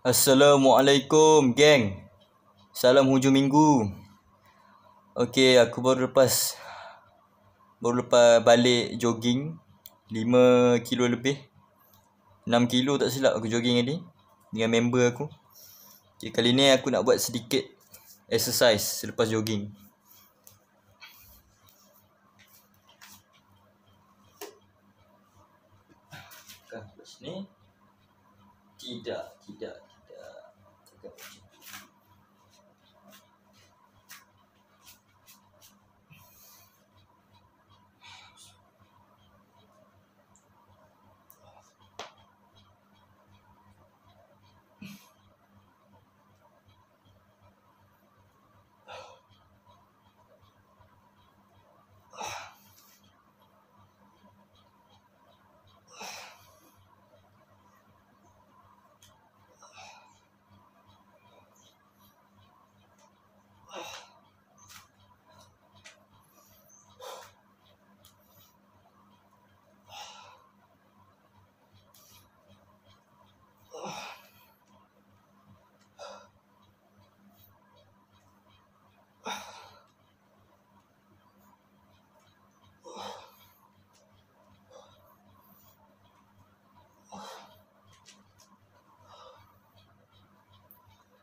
Assalamualaikum geng. Salam hujung minggu. Okey, aku baru lepas balik jogging 5 kilo lebih. 6 kilo tak silap aku jogging tadi dengan member aku. Okay, kali ni aku nak buat sedikit exercise selepas jogging. Kan sini. Tidak.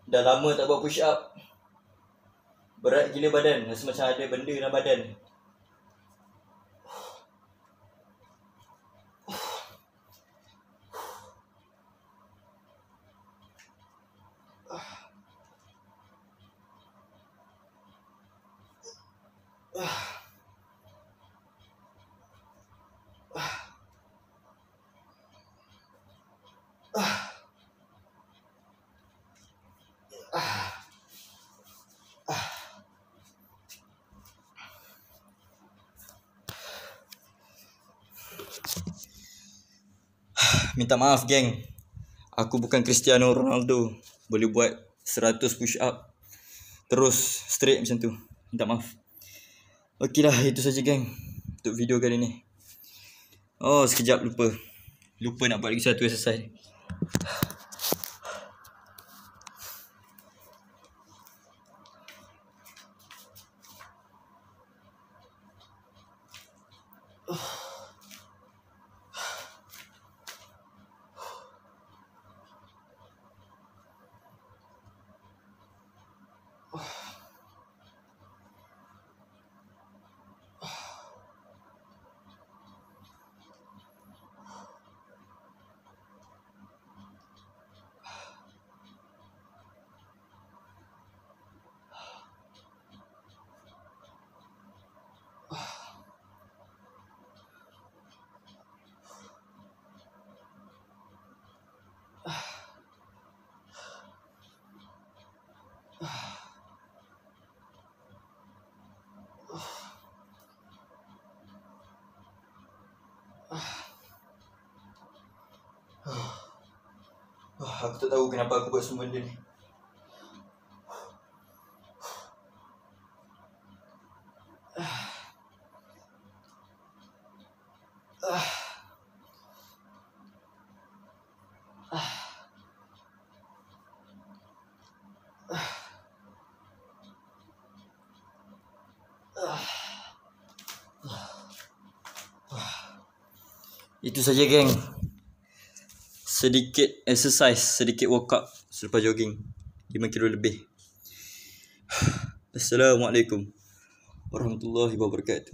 Dah lama tak buat push up. Berat gila badan. Rasa macam ada benda dalam badan. Minta maaf geng. Aku bukan Cristiano Ronaldo boleh buat 100 push up terus straight macam tu. Minta maaf. Okeylah, itu saja geng untuk video kali ni. Oh, sekejap lupa nak buat lagi satu exercise. Aku tak tahu kenapa aku buat semua benda ni. Itu saja geng. Sedikit exercise, sedikit workout selepas jogging 5 kilo lebih. Assalamualaikum warahmatullahi wabarakatuh.